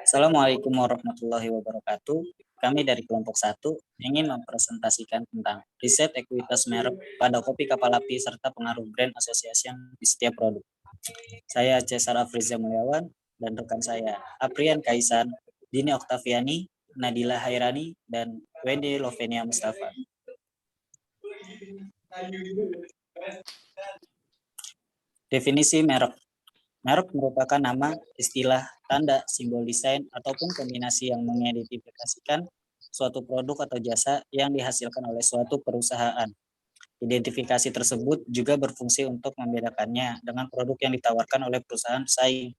Assalamualaikum warahmatullahi wabarakatuh. Kami dari kelompok 1 ingin mempresentasikan tentang riset ekuitas merek pada kopi kapal api serta pengaruh brand association di setiap produk. Saya Cesar Afrizza Mulyawan dan rekan saya Aprian Kaisan, Dini Oktaviani, Nadila Hairani, dan Wendy Lovenia Mustafa. Definisi merek. Merek merupakan nama, istilah, tanda, simbol desain, ataupun kombinasi yang mengidentifikasikan suatu produk atau jasa yang dihasilkan oleh suatu perusahaan. Identifikasi tersebut juga berfungsi untuk membedakannya dengan produk yang ditawarkan oleh perusahaan pesaing.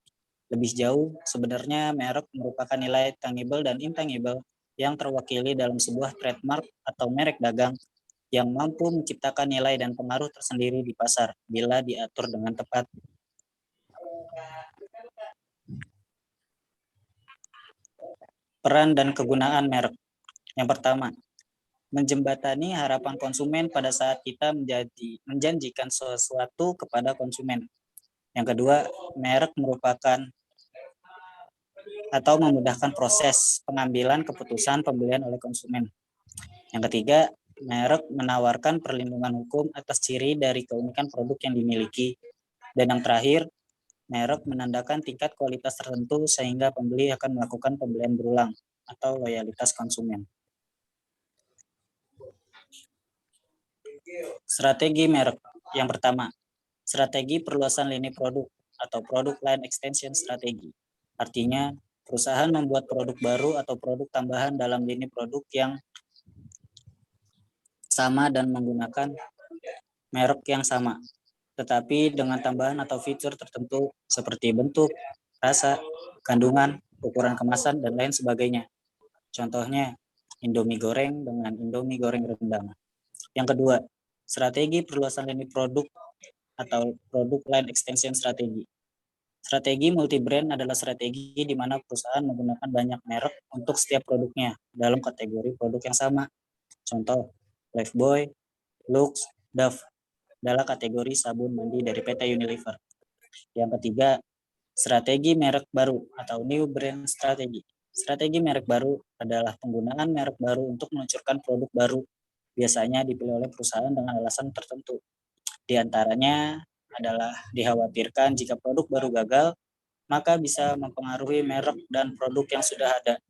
Lebih jauh, sebenarnya merek merupakan nilai tangible dan intangible yang terwakili dalam sebuah trademark atau merek dagang yang mampu menciptakan nilai dan pengaruh tersendiri di pasar bila diatur dengan tepat. Peran dan kegunaan merek. Yang pertama, menjembatani harapan konsumen pada saat kita menjanjikan sesuatu kepada konsumen. Yang kedua, merek merupakan atau memudahkan proses pengambilan keputusan pembelian oleh konsumen. Yang ketiga, merek menawarkan perlindungan hukum atas ciri dari keunikan produk yang dimiliki. Dan yang terakhir, merek menandakan tingkat kualitas tertentu sehingga pembeli akan melakukan pembelian berulang atau loyalitas konsumen. Strategi merek. Yang pertama, strategi perluasan lini produk atau product line extension strategi. Artinya, perusahaan membuat produk baru atau produk tambahan dalam lini produk yang sama dan menggunakan merek yang sama, tetapi dengan tambahan atau fitur tertentu seperti bentuk, rasa, kandungan, ukuran kemasan, dan lain sebagainya. Contohnya, Indomie goreng dengan Indomie goreng rendang. Yang kedua, strategi perluasan lini produk atau product line extension strategi. Strategi multi-brand adalah strategi di mana perusahaan menggunakan banyak merek untuk setiap produknya dalam kategori produk yang sama. Contoh, Lifebuoy, Lux, Dove adalah kategori sabun mandi dari PT Unilever. Yang ketiga, strategi merek baru atau new brand strategy. Strategi merek baru adalah penggunaan merek baru untuk meluncurkan produk baru. Biasanya dipilih oleh perusahaan dengan alasan tertentu. Di antaranya adalah dikhawatirkan jika produk baru gagal, maka bisa mempengaruhi merek dan produk yang sudah ada.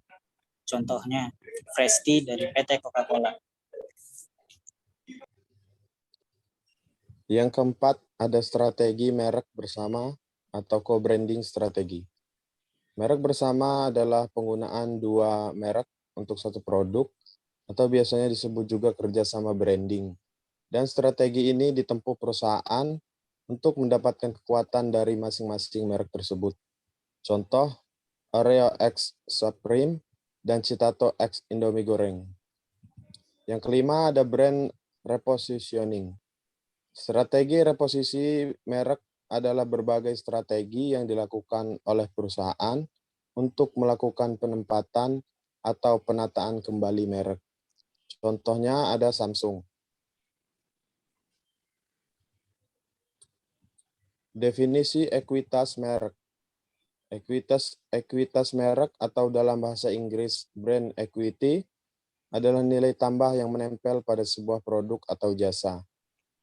Contohnya, Fresh Tea dari PT Coca-Cola. Yang keempat, ada strategi merek bersama atau co-branding strategi. Merek bersama adalah penggunaan dua merek untuk satu produk atau biasanya disebut juga kerjasama branding. Dan strategi ini ditempuh perusahaan untuk mendapatkan kekuatan dari masing-masing merek tersebut. Contoh, Oreo X Supreme dan Citato X Indomie Goreng. Yang kelima ada brand repositioning. Strategi reposisi merek adalah berbagai strategi yang dilakukan oleh perusahaan untuk melakukan penempatan atau penataan kembali merek. Contohnya ada Samsung. Definisi ekuitas merek. Ekuitas merek atau dalam bahasa Inggris brand equity adalah nilai tambah yang menempel pada sebuah produk atau jasa.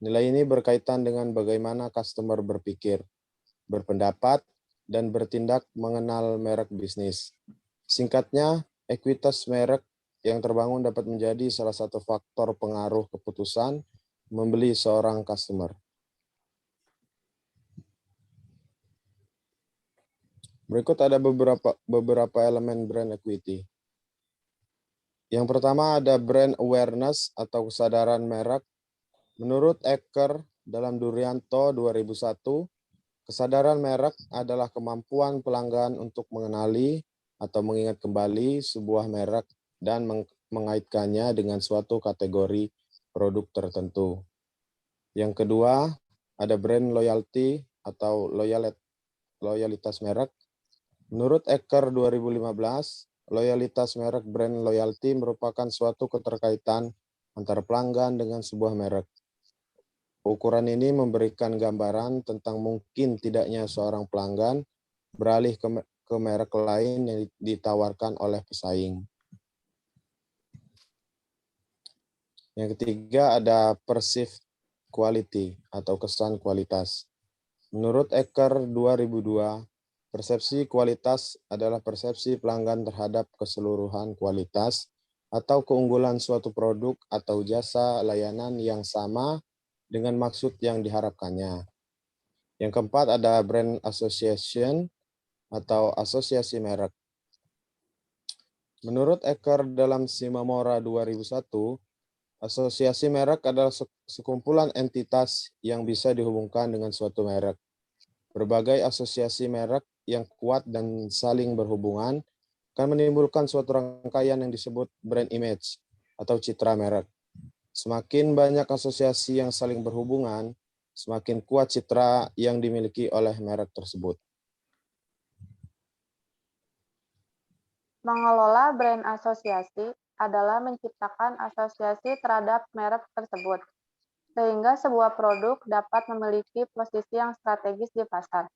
Nilai ini berkaitan dengan bagaimana customer berpikir, berpendapat, dan bertindak mengenal merek bisnis. Singkatnya, ekuitas merek yang terbangun dapat menjadi salah satu faktor pengaruh keputusan membeli seorang customer. Berikut ada beberapa elemen brand equity. Yang pertama ada brand awareness atau kesadaran merek. Menurut Eker dalam Durianto 2001, kesadaran merek adalah kemampuan pelanggan untuk mengenali atau mengingat kembali sebuah merek dan mengaitkannya dengan suatu kategori produk tertentu. Yang kedua, ada brand loyalty atau loyalitas merek. Menurut Eker 2015, loyalitas merek brand loyalty merupakan suatu keterkaitan antara pelanggan dengan sebuah merek. Ukuran ini memberikan gambaran tentang mungkin tidaknya seorang pelanggan beralih ke merek lain yang ditawarkan oleh pesaing. Yang ketiga ada perceived quality atau kesan kualitas. Menurut Eker 2002, persepsi kualitas adalah persepsi pelanggan terhadap keseluruhan kualitas atau keunggulan suatu produk atau jasa layanan yang sama dengan maksud yang diharapkannya. Yang keempat ada brand association atau asosiasi merek. Menurut Eker dalam Simamora 2001, asosiasi merek adalah sekumpulan entitas yang bisa dihubungkan dengan suatu merek. Berbagai asosiasi merek yang kuat dan saling berhubungan akan menimbulkan suatu rangkaian yang disebut brand image atau citra merek. Semakin banyak asosiasi yang saling berhubungan, semakin kuat citra yang dimiliki oleh merek tersebut. Mengelola brand asosiasi adalah menciptakan asosiasi terhadap merek tersebut, sehingga sebuah produk dapat memiliki posisi yang strategis di pasar.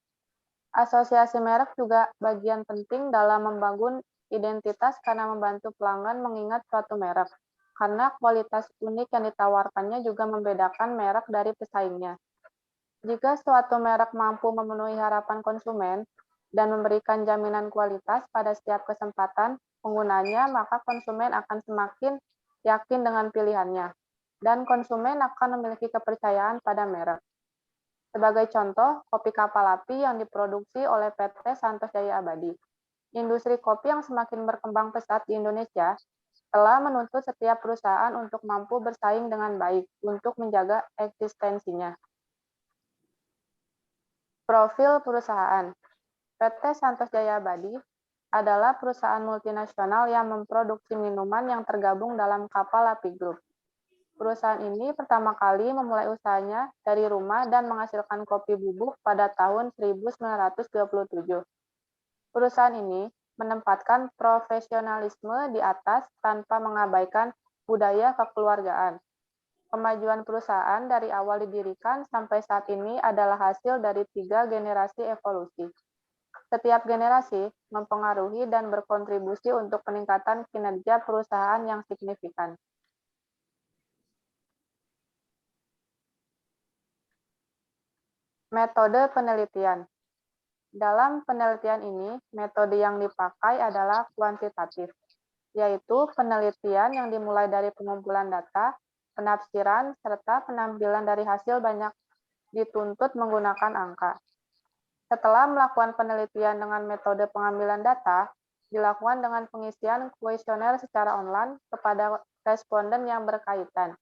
Asosiasi merek juga bagian penting dalam membangun identitas karena membantu pelanggan mengingat suatu merek, karena kualitas unik yang ditawarkannya juga membedakan merek dari pesaingnya. Jika suatu merek mampu memenuhi harapan konsumen dan memberikan jaminan kualitas pada setiap kesempatan penggunanya, maka konsumen akan semakin yakin dengan pilihannya, dan konsumen akan memiliki kepercayaan pada merek. Sebagai contoh, kopi kapal api yang diproduksi oleh PT Santos Jaya Abadi. Industri kopi yang semakin berkembang pesat di Indonesia telah menuntut setiap perusahaan untuk mampu bersaing dengan baik untuk menjaga eksistensinya. Profil perusahaan. PT Santos Jaya Abadi adalah perusahaan multinasional yang memproduksi minuman yang tergabung dalam Kapal Api Group. Perusahaan ini pertama kali memulai usahanya dari rumah dan menghasilkan kopi bubuk pada tahun 1927. Perusahaan ini menempatkan profesionalisme di atas tanpa mengabaikan budaya kekeluargaan. Kemajuan perusahaan dari awal didirikan sampai saat ini adalah hasil dari 3 generasi evolusi. Setiap generasi mempengaruhi dan berkontribusi untuk peningkatan kinerja perusahaan yang signifikan. Metode penelitian. Dalam penelitian ini, metode yang dipakai adalah kuantitatif, yaitu penelitian yang dimulai dari pengumpulan data, penafsiran, serta penampilan dari hasil banyak dituntut menggunakan angka. Setelah melakukan penelitian dengan metode pengambilan data, dilakukan dengan pengisian kuesioner secara online kepada responden yang berkaitan.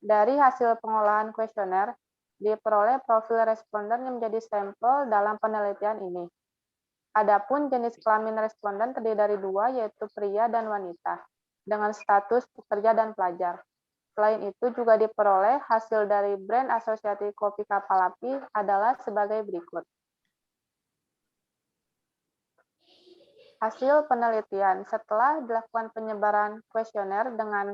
Dari hasil pengolahan kuesioner, diperoleh profil responden yang menjadi sampel dalam penelitian ini. Adapun jenis kelamin responden terdiri dari 2, yaitu pria dan wanita, dengan status pekerja dan pelajar. Selain itu juga diperoleh hasil dari brand asosiasi kopi kapal api adalah sebagai berikut. Hasil penelitian setelah dilakukan penyebaran kuesioner dengan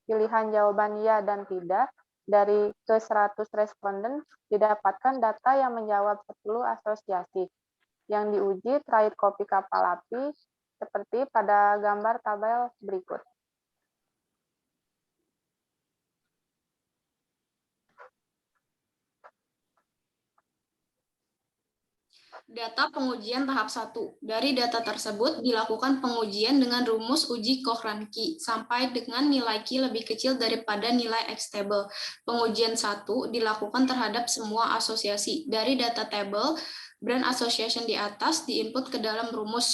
pilihan jawaban ya dan tidak, dari ke 100 responden didapatkan data yang menjawab 10 asosiasi yang diuji terkait kopi kapal api seperti pada gambar tabel berikut. Data pengujian tahap 1. Dari data tersebut dilakukan pengujian dengan rumus uji Khoranki sampai dengan nilai Q lebih kecil daripada nilai X table. Pengujian 1 dilakukan terhadap semua asosiasi. Dari data table brand association di atas diinput ke dalam rumus.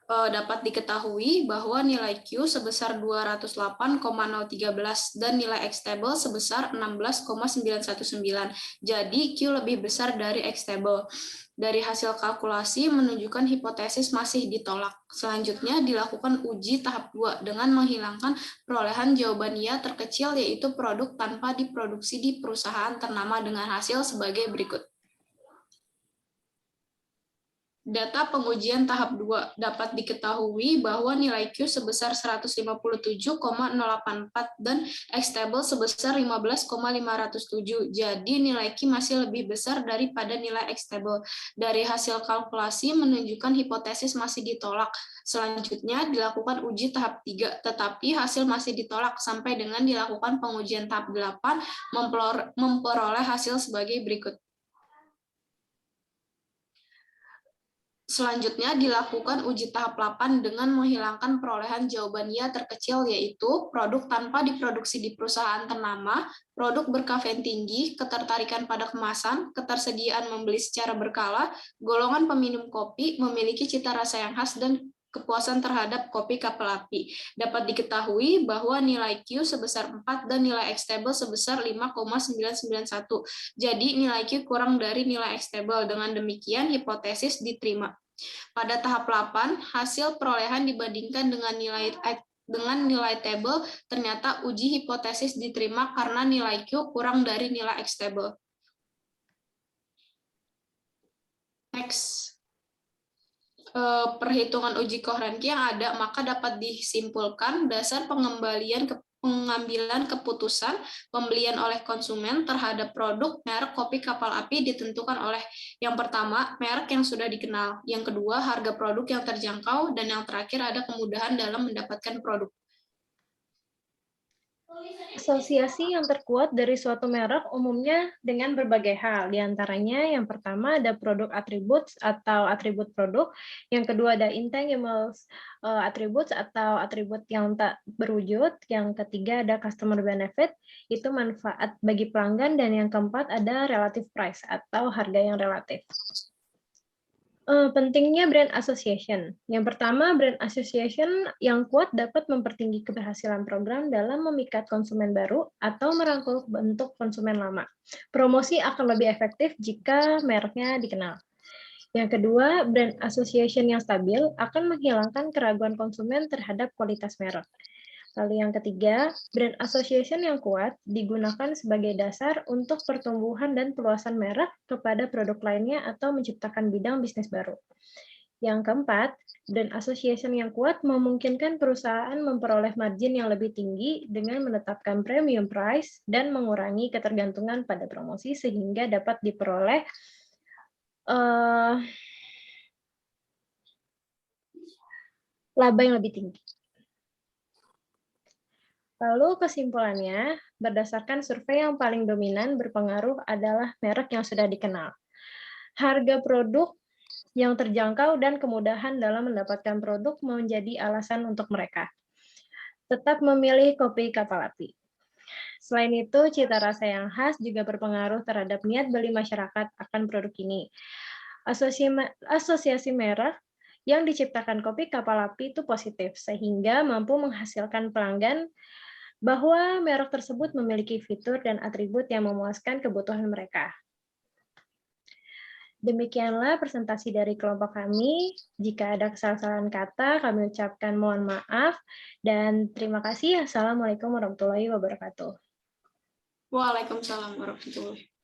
Dapat diketahui bahwa nilai Q sebesar 208,013 dan nilai X table sebesar 16,919. Jadi Q lebih besar dari X table. Dari hasil kalkulasi menunjukkan hipotesis masih ditolak. Selanjutnya dilakukan uji tahap 2 dengan menghilangkan perolehan jawaban ya terkecil, yaitu produk tanpa diproduksi di perusahaan ternama dengan hasil sebagai berikut. Data pengujian tahap 2 dapat diketahui bahwa nilai Q sebesar 157,084 dan X-table sebesar 15,507. Jadi nilai Q masih lebih besar daripada nilai X-table. Dari hasil kalkulasi menunjukkan hipotesis masih ditolak. Selanjutnya dilakukan uji tahap 3, tetapi hasil masih ditolak sampai dengan dilakukan pengujian tahap 8 memperoleh hasil sebagai berikut. Selanjutnya dilakukan uji tahap 8 dengan menghilangkan perolehan jawaban ya terkecil, yaitu produk tanpa diproduksi di perusahaan ternama, produk berkafein tinggi, ketertarikan pada kemasan, ketersediaan membeli secara berkala, golongan peminum kopi, memiliki cita rasa yang khas, dan kepuasan terhadap kopi kapal api. Dapat diketahui bahwa nilai Q sebesar 4 dan nilai X-table sebesar 5,991. Jadi nilai Q kurang dari nilai X-table. Dengan demikian hipotesis diterima. Pada tahap 8, hasil perolehan dibandingkan dengan nilai table, ternyata uji hipotesis diterima karena nilai Q kurang dari nilai X-table. Next. Perhitungan uji Kohranki yang ada, maka dapat disimpulkan dasar pengambilan keputusan pembelian oleh konsumen terhadap produk merek kopi kapal api ditentukan oleh yang pertama, merek yang sudah dikenal, yang kedua, harga produk yang terjangkau, dan yang terakhir ada kemudahan dalam mendapatkan produk. Asosiasi yang terkuat dari suatu merek umumnya dengan berbagai hal. Di antaranya yang pertama ada produk attributes atau atribut produk, yang kedua ada intangible attributes atau atribut yang tak berwujud, yang ketiga ada customer benefit, itu manfaat bagi pelanggan, dan yang keempat ada relative price atau harga yang relatif. Pentingnya brand association. Yang pertama, brand association yang kuat dapat mempertinggi keberhasilan program dalam memikat konsumen baru atau merangkul bentuk konsumen lama. Promosi akan lebih efektif jika mereknya dikenal. Yang kedua, brand association yang stabil akan menghilangkan keraguan konsumen terhadap kualitas merek. Lalu yang ketiga, brand association yang kuat digunakan sebagai dasar untuk pertumbuhan dan peluasan merek kepada produk lainnya atau menciptakan bidang bisnis baru. Yang keempat, brand association yang kuat memungkinkan perusahaan memperoleh margin yang lebih tinggi dengan menetapkan premium price dan mengurangi ketergantungan pada promosi sehingga dapat diperoleh laba yang lebih tinggi. Lalu kesimpulannya, berdasarkan survei yang paling dominan berpengaruh adalah merek yang sudah dikenal. Harga produk yang terjangkau dan kemudahan dalam mendapatkan produk menjadi alasan untuk mereka tetap memilih kopi kapal api. Selain itu, cita rasa yang khas juga berpengaruh terhadap niat beli masyarakat akan produk ini. Asosiasi merek yang diciptakan kopi kapal api itu positif, sehingga mampu menghasilkan pelanggan bahwa merek tersebut memiliki fitur dan atribut yang memuaskan kebutuhan mereka. Demikianlah presentasi dari kelompok kami. Jika ada kesalahan kata, kami ucapkan mohon maaf, dan terima kasih. Assalamualaikum warahmatullahi wabarakatuh. Waalaikumsalam warahmatullahi wabarakatuh.